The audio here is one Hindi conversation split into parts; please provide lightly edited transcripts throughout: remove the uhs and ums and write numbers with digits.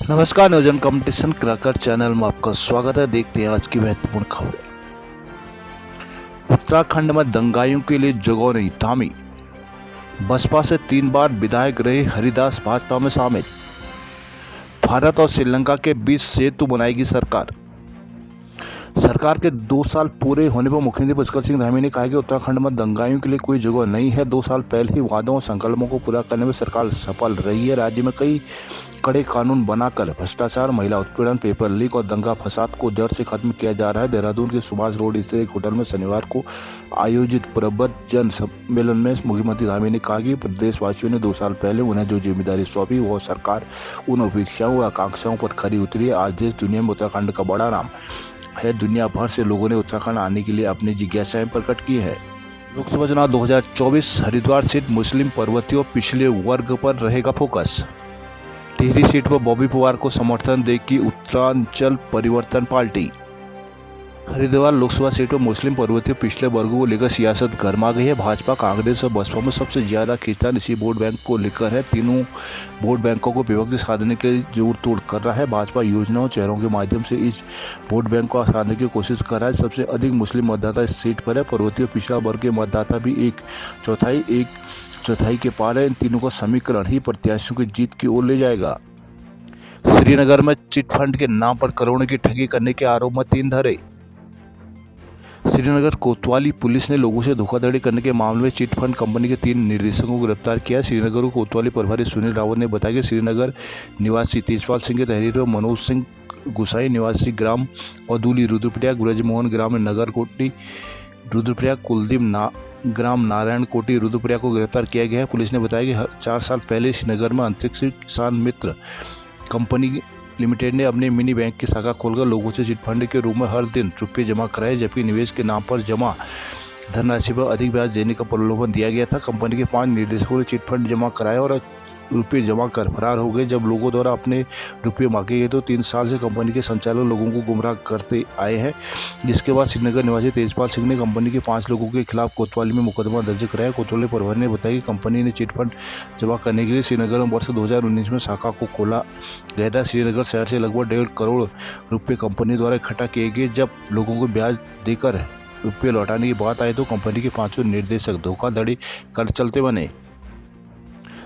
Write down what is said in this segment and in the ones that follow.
नमस्कार, नियोजन कंपटीशन क्रैकर चैनल में आपका स्वागत है। देखते हैं आज की महत्वपूर्ण खबरें। उत्तराखंड में दंगाइयों के लिए जगह नहीं थामी। बसपा से 3 बार विधायक रहे हरिदास भाजपा में शामिल। भारत और श्रीलंका के बीच सेतु बनाएगी सरकार। सरकार के 2 साल पूरे होने पर मुख्यमंत्री पुष्कर सिंह धामी ने कहा कि उत्तराखंड में दंगाइयों के लिए कोई जगह नहीं है। 2 साल पहले ही वादों और संकल्पों को पूरा करने में सरकार सफल रही है। राज्य में कई कड़े कानून बनाकर भ्रष्टाचार, महिला उत्पीड़न, पेपर लीक और दंगा फसाद को जड़ से खत्म किया जा रहा है। देहरादून के सुभाष रोड स्थित एक होटल में शनिवार को आयोजित प्रबुद्ध जन सम्मेलन में मुख्यमंत्री धामी ने कहा कि प्रदेशवासियों ने 2 साल पहले उन्हें जो जिम्मेदारी सौंपी वो सरकार उन अपेक्षाओं व आकांक्षाओं पर खरी उतरी है। आज देश दुनिया में उत्तराखंड का बड़ा नाम है। दुनिया भर से लोगों ने उत्तराखंड आने के लिए अपनी जिज्ञासाएं प्रकट की है। लोकसभा चुनाव 2024 हरिद्वार सीट मुस्लिम पर्वतीय पिछले वर्ग पर रहेगा फोकस। टिहरी सीट पर बॉबी पवार को समर्थन देगी उत्तरांचल परिवर्तन पार्टी। हरिद्वार लोकसभा सीट पर मुस्लिम पर्वतीय पिछले वर्गों को लेकर सियासत गर्मा गई है। भाजपा, कांग्रेस और बसपा में सबसे ज्यादा खींचतान इसी वोट बैंक को लेकर है। तीनों वोट बैंकों को विभक्त साधने के जोड़ तोड़ कर रहा है। भाजपा योजनाओं चेहरों के माध्यम से इस वोट बैंक को साधने की कोशिश कर रहा है। सबसे अधिक मुस्लिम मतदाता इस सीट पर है। पर्वतीय पिछड़ा वर्ग के मतदाता भी एक चौथाई के पार है। इन तीनों का समीकरण ही प्रत्याशियों की जीत की ओर ले जाएगा। श्रीनगर में चिट फंड के नाम पर करोड़ों की ठगी करने के आरोप में 3 धरे। श्रीनगर कोतवाली पुलिस ने लोगों से धोखाधड़ी करने के मामले में चिट फंड कंपनी के 3 निदेशकों को गिरफ्तार किया। श्रीनगर कोतवाली प्रभारी सुनील रावत ने बताया कि श्रीनगर निवासी तेजपाल सिंह के तहरीर में मनोज सिंह गुसाई निवासी ग्राम औदूली रुद्रप्रयाग, ब्रजमोहन ग्राम नगर कोटी रुद्रप्रयाग, कुलदीप ग्राम नारायण कोटी रुद्रप्रयाग को गिरफ्तार किया गया है। पुलिस ने बताया कि 4 साल पहले श्रीनगर में अंतरिक्ष किसान मित्र कंपनी लिमिटेड ने अपने मिनी बैंक की शाखा खोलकर लोगों से चिट फंड के रूप में हर दिन रुपये जमा कराए, जबकि निवेश के नाम पर जमा धनराशि पर अधिक ब्याज देने का प्रलोभन दिया गया था। कंपनी के 5 निदेशकों ने चिट फंड जमा कराया और रुपये जमा कर फरार हो गए। जब लोगों द्वारा अपने रुपये मांगे गए तो 3 साल से कंपनी के संचालक लोगों को गुमराह करते आए हैं, जिसके बाद श्रीनगर निवासी तेजपाल सिंह ने कंपनी के 5 लोगों के खिलाफ कोतवाली में मुकदमा दर्ज कराया। कोतवाली प्रभारी ने बताया कि कंपनी ने चिट फंड जमा करने के लिए श्रीनगर में वर्ष 2019 में शाखा को खोला गया था। श्रीनगर शहर से लगभग 1.5 करोड़ रुपये कंपनी द्वारा इकट्ठा किए गए। जब लोगों को ब्याज देकर रुपये लौटाने की बात आई तो कंपनी के 5 निदेशक धोखाधड़ी कर चलते बने।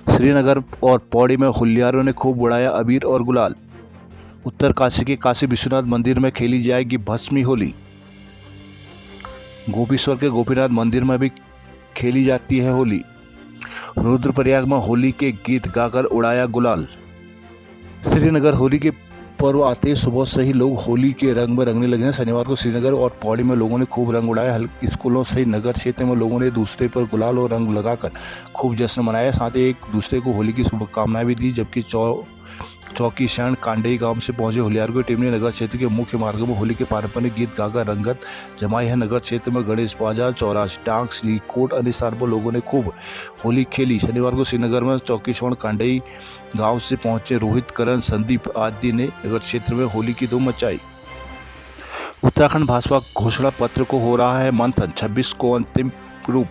श्रीनगर और पौड़ी में होलियारों ने खूब उड़ाया अबीर और गुलाल। उत्तर काशी के काशी विश्वनाथ मंदिर में खेली जाएगी भस्मी होली। गोपीश्वर के गोपीनाथ मंदिर में भी खेली जाती है होली। रुद्रप्रयाग में होली के गीत गाकर उड़ाया गुलाल। श्रीनगर होली के पर्व आते ही सुबह से ही लोग होली के रंग में रंगने लगे हैं। शनिवार को श्रीनगर और पौड़ी में लोगों ने खूब रंग उड़ाया। स्कूलों से नगर क्षेत्र में लोगों ने दूसरे पर गुलाल और रंग लगाकर खूब जश्न मनाया। साथ ही एक दूसरे को होली की शुभकामनाएं भी दी। जबकि चौकी शरण कांडेई गांव से पहुंचे होलियारों की टीम ने नगर क्षेत्र के मुख्य मार्गों में होली के पारंपरिक गीत गाकर रंगत जमाई है। नगर क्षेत्र में गणेश बाजार, चौरासी डाक, श्रीकोट अन्य स्थान पर लोगों ने खूब होली खेली। शनिवार को श्रीनगर में चौकी शरण कांडेई गांव से पहुंचे रोहित, करण, संदीप आदि ने नगर क्षेत्र में होली की धूम मचाई। उत्तराखंड भाजपा घोषणा पत्र को हो रहा है मंथन, 26 को अंतिम रूप।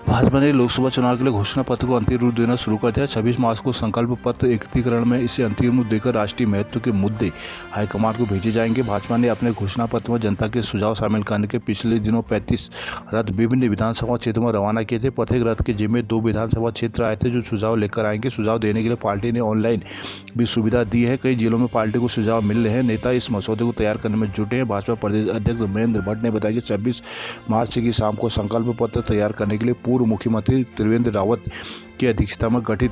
भाजपा ने लोकसभा चुनाव के लिए घोषणा पत्र को अंतिम रूप देना शुरू कर दिया। 26 मार्च को संकल्प पत्र एकत्रीकरण में इसे अंतिम रूप देकर राष्ट्रीय महत्व के मुद्दे हाईकमान को भेजे जाएंगे। भाजपा ने अपने घोषणा पत्र में जनता के सुझाव शामिल करने के पिछले दिनों 35 रथ विभिन्न विधानसभा क्षेत्रों में रवाना किए थे। प्रत्येक रथ के जिम्मे 2 विधानसभा क्षेत्र आए थे जो सुझाव लेकर आएंगे। सुझाव देने के लिए पार्टी ने ऑनलाइन भी सुविधा दी है। कई जिलों में पार्टी को सुझाव मिल रहे हैं। नेता इस मसौदे को तैयार करने में जुटे हैं। भाजपा प्रदेश अध्यक्ष महेंद्र भट्ट ने बताया कि 26 मार्च की शाम को संकल्प पत्र तैयार करने के लिए पूर्व मुख्यमंत्री त्रिवेंद्र रावत की अध्यक्षता में गठित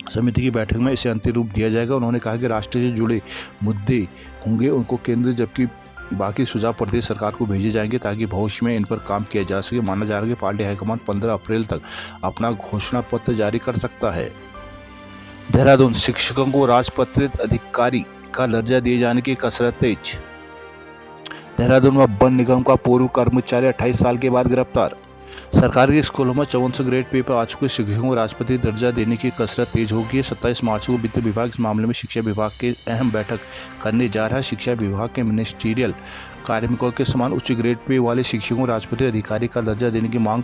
समिति की बैठक में इसे अंतिम रूप दिया जाएगा। उन्होंने कहा कि राष्ट्र से जुड़े मुद्दे होंगे उनको केंद्र, जबकि बाकी सुझाव प्रदेश सरकार को भेजे जाएंगे ताकि भविष्य में इन पर काम किया जा सके। माना जा रहा है कि पार्टी हाईकमान 15 अप्रैल तक अपना घोषणा पत्र जारी कर सकता है। देहरादून, शिक्षकों को राजपत्रित अधिकारी का दर्जा दिए जाने की कसरत तेज। देहरादून में वन निगम का पूर्व कर्मचारी 28 साल के बाद गिरफ्तार। सरकारी स्कूलों में 54 ग्रेड पे पर आ चुके शिक्षकों को राजपत्रित दर्जा देने की कसरत तेज होगी। 27 मार्च को वित्त विभाग इस मामले में शिक्षा विभाग की अहम बैठक करने जा रहा है। शिक्षा विभाग के मिनिस्ट्रियल कार्मिकों के समान उच्च ग्रेड पे वाले शिक्षकों को राजपत्रित अधिकारी का दर्जा देने की मांग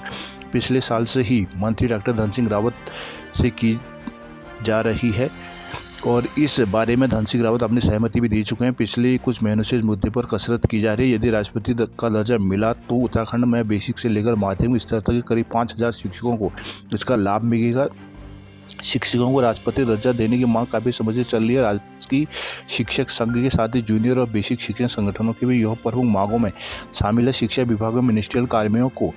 पिछले साल से ही मंत्री डॉक्टर धन सिंह रावत से की जा रही है। और इस बारे में धन सिंह रावत अपनी सहमति भी दे चुके हैं। पिछले कुछ महीनों से इस मुद्दे पर कसरत की जा रही है। यदि राष्ट्रपति का दर्जा मिला तो उत्तराखंड में बेसिक से लेकर माध्यमिक स्तर तक के करीब 5000 शिक्षकों को इसका लाभ मिलेगा। शिक्षकों को राष्ट्रपति दर्जा देने की मांग काफी समय से चल रही है। राजकीय शिक्षक संघ के साथ ही जूनियर और बेसिक शिक्षण संगठनों की भी यह प्रमुख मांगों में शामिल है। शिक्षा विभाग में मिनिस्ट्रियल कार्मिकों को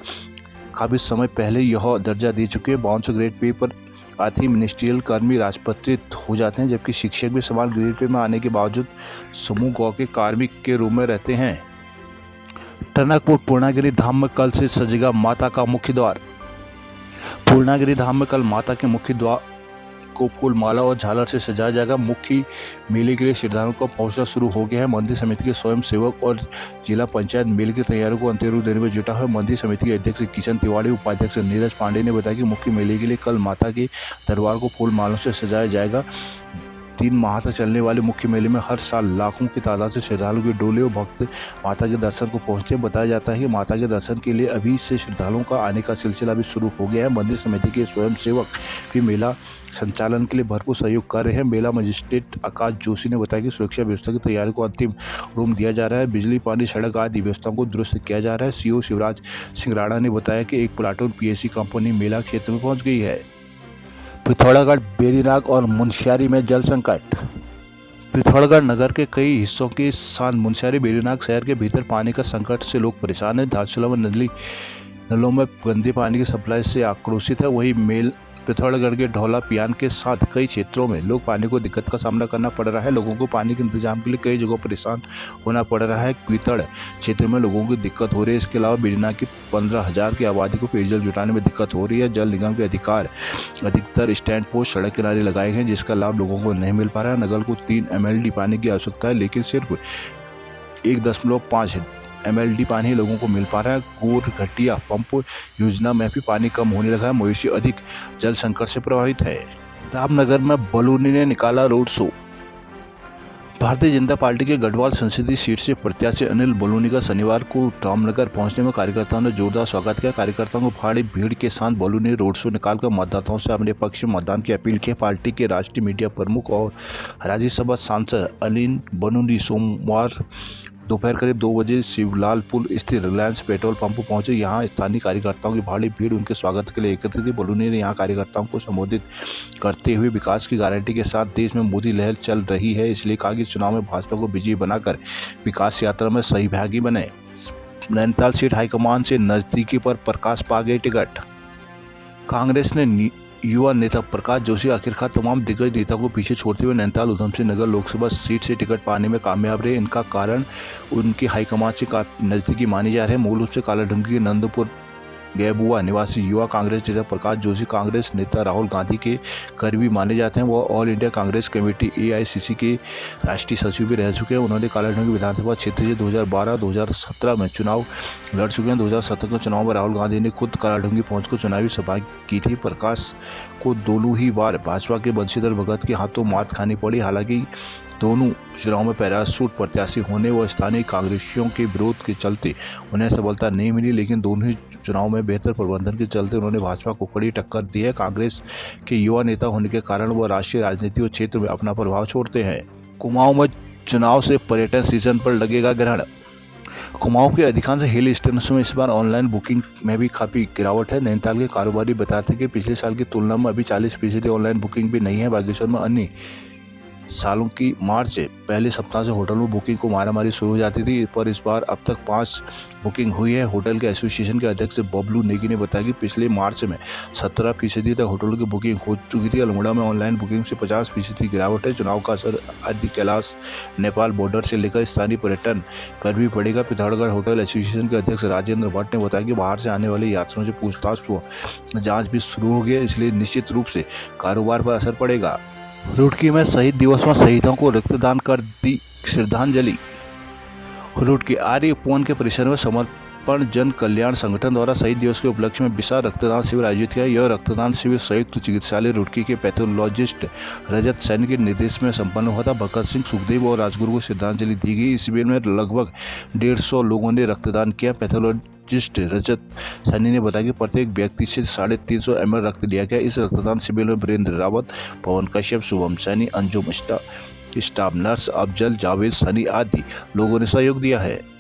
काफी समय पहले यह दर्जा दे चुके हैं। 5200 ग्रेड पे पर आते ही मिनिस्ट्रियल कर्मी राजपत्रित हो जाते हैं, जबकि शिक्षक भी समान ग्रेड पे में आने के बावजूद समूह गौ के कार्मिक के रूप में रहते हैं। टनकपुर पूर्णागिरि धाम में कल से सजेगा माता का मुख्य द्वार। पूर्णागिरि धाम में कल माता के मुख्य द्वार को फूल माला और झालर से सजाया जाएगा। मुख्य मेले के लिए श्रद्धालुओं का पहुंचना शुरू हो गया है। मंदिर समिति के स्वयं सेवक और जिला पंचायत मेले की तैयारियों को अंतिम रूप देने में जुटा है। मंदिर समिति के अध्यक्ष किशन तिवारी, उपाध्यक्ष नीरज पांडे ने बताया कि मुख्य मेले के लिए कल माता के दरबार को फूल मालों से सजाया जाएगा। 3 माह तक चलने वाले मुख्य मेले में हर साल लाखों की तादाद से श्रद्धालुओं की डोले और भक्त माता के दर्शन को पहुंचते हैं। बताया जाता है कि माता के दर्शन के लिए अभी से श्रद्धालुओं का आने का सिलसिला भी शुरू हो गया है। मंदिर समिति के स्वयं सेवक भी मेला संचालन के लिए भरपूर सहयोग कर रहे हैं। मेला मजिस्ट्रेट आकाश जोशी ने बताया कि सुरक्षा व्यवस्था की तैयारी को अंतिम रूप दिया जा रहा है। बिजली, पानी, सड़क आदि व्यवस्थाओं को दुरुस्त किया जा रहा है। सीओ शिवराज सिंह राणा ने बताया कि एक प्लाटून पीएससी कंपनी मेला क्षेत्र में पहुंच गई है। पिथौरागढ़, बेरीनाग और मुनस्यारी में जल संकट। पिथौरागढ़ नगर के कई हिस्सों के साथ मुनस्यारी, बेरीनाग शहर के भीतर पानी का संकट से लोग परेशान हैं। धारचूला में नलों में गंदे पानी की सप्लाई से आक्रोशित है। वहीं पिथौरागढ़ के ढोला पियान के साथ कई क्षेत्रों में लोग पानी को दिक्कत का सामना करना पड़ रहा है। लोगों को पानी के इंतजाम के लिए कई जगहों परेशान होना पड़ रहा है। कीतड़ क्षेत्र में लोगों को दिक्कत हो रही है। इसके अलावा बेरीनाग की 15,000 की आबादी को पेयजल जुटाने में दिक्कत हो रही है। जल निगम के अधिकतर स्टैंड पोस्ट सड़क किनारे लगाए गए हैं, जिसका लाभ लोगों को नहीं मिल पा रहा है। नगर को 3 MLD पानी की आवश्यकता है, लेकिन सिर्फ 1.5 MLD पानी लोगों को मिल पा रहा है। गोर घटिया पंप योजना में भी पानी कम होने लगा है। मवेशी अधिक जल संकट से प्रभावित है। रामनगर में बलूनी ने निकाला road show. Bharatiya Janata party के गढ़वाल संसदीय सीट से प्रत्याशी अनिल बलूनी का शनिवार को रामनगर पहुंचने में कार्यकर्ताओं ने जोरदार स्वागत किया। कार्यकर्ताओं को भारी भीड़ के साथ बलूनी रोड शो निकालकर मतदाताओं से अपने पक्ष में मतदान की अपील की। पार्टी के राष्ट्रीय मीडिया प्रमुख और राज्यसभा सांसद अनिल बलूनी सोमवार दोपहर करीब 2 बजे शिवलालपुर स्थित रिलायंस पेट्रोल पंप पहुंचे। यहां स्थानीय कार्यकर्ताओं की भारी भीड़ उनके स्वागत के लिए एकत्रित थी। बलूनी ने यहां कार्यकर्ताओं को संबोधित करते हुए विकास की गारंटी के साथ देश में मोदी लहर चल रही है, इसलिए कहा कि चुनाव में भाजपा को विजयी बनाकर विकास यात्रा में सहभागी बने। नैनीताल सीट हाईकमान से नजदीकी पर प्रकाश पा गए टिकट। कांग्रेस ने युवा नेता प्रकाश जोशी आखिरकार तमाम दिग्गज नेता को पीछे छोड़ते हुए नैनीताल उधमसिंह नगर लोकसभा सीट से टिकट पाने में कामयाब रहे। इनका कारण उनकी हाईकमान से नजदीकी मानी जा रही है। मूल रूप से कालाडूंगी के नंदपुर गैबुआ निवासी युवा कांग्रेस नेता प्रकाश जोशी कांग्रेस नेता राहुल गांधी के करीबी माने जाते हैं। वह all India Congress committee AICC के राष्ट्रीय सचिव भी रह चुके हैं। उन्होंने कालाडूंगी विधानसभा क्षेत्र से 2012-2017 में चुनाव लड़ चुके हैं। 2017 के चुनाव में राहुल गांधी ने खुद कालाडूंगी पहुंचकर चुनावी सभा की थी। प्रकाश को दोनों ही बार भाजपा के बंशीधर भगत के हाथों मात खानी पड़ी। हालांकि दोनों चुनाव में पैराशूट प्रत्याशी होने व स्थानीय कांग्रेसियों के विरोध के चलते उन्हें सफलता नहीं मिली, लेकिन दोनों ही चुनाव में बेहतर प्रबंधन के चलते उन्होंने भाजपा को कड़ी टक्कर दी है। कांग्रेस के युवा नेता होने के कारण वह राष्ट्रीय राजनीति और क्षेत्र में अपना प्रभाव छोड़ते हैं। कुमाऊं में चुनाव से पर्यटन सीजन पर लगेगा ग्रहण। कुमाऊं के अधिकांश हिल स्टेशनों में इस बार ऑनलाइन बुकिंग में भी काफ़ी गिरावट है। नैनीताल के कारोबारी बताते हैं कि पिछले साल की तुलना में अभी 40% ऑनलाइन बुकिंग भी नहीं है। बागेश्वर में अन्य सालों की मार्च से पहले सप्ताह से होटल में बुकिंग को मारामारी शुरू हो जाती थी, पर इस बार अब तक 5 बुकिंग हुई है। होटल के एसोसिएशन के अध्यक्ष बबलू नेगी ने बताया कि पिछले मार्च में 17% तक होटलों की बुकिंग हो चुकी थी। अल्मोड़ा में ऑनलाइन बुकिंग से 50% गिरावट है। चुनाव का असर आदि कैलाश नेपाल बॉर्डर से लेकर स्थानीय पर्यटन पर भी पड़ेगा। पिथौरागढ़ होटल एसोसिएशन के अध्यक्ष राजेंद्र भट्ट ने बताया कि बाहर से आने वाले यात्रियों से पूछताछ व जाँच भी शुरू हो गई है, इसलिए निश्चित रूप से कारोबार पर असर पड़ेगा। रुड़की में शहीद दिवस में शहीदों को रक्तदान कर दी श्रद्धांजलि। रुड़की आर्य उपवन के परिसर में समर्पण जन कल्याण संगठन द्वारा शहीद दिवस के उपलक्ष्य में विशाल रक्तदान शिविर आयोजित किया। यह रक्तदान शिविर संयुक्त चिकित्सालय रुड़की के पैथोलॉजिस्ट रजत सैनी के निर्देश में संपन्न हुआ था। भगत सिंह, सुखदेव और राजगुरु को श्रद्धांजलि दी गई। इस शिविर में लगभग 150 लोगों ने रक्तदान किया। फिजिस्ट रजत सैनी ने बताया कि प्रत्येक व्यक्ति से 350 ml रक्त लिया गया। इस रक्तदान शिविर में वीरेंद्र रावत, पवन कश्यप, शुभम सैनी, अंजुम स्टाफ नर्स, अफजल, जावेद, सनी आदि लोगों ने सहयोग दिया है।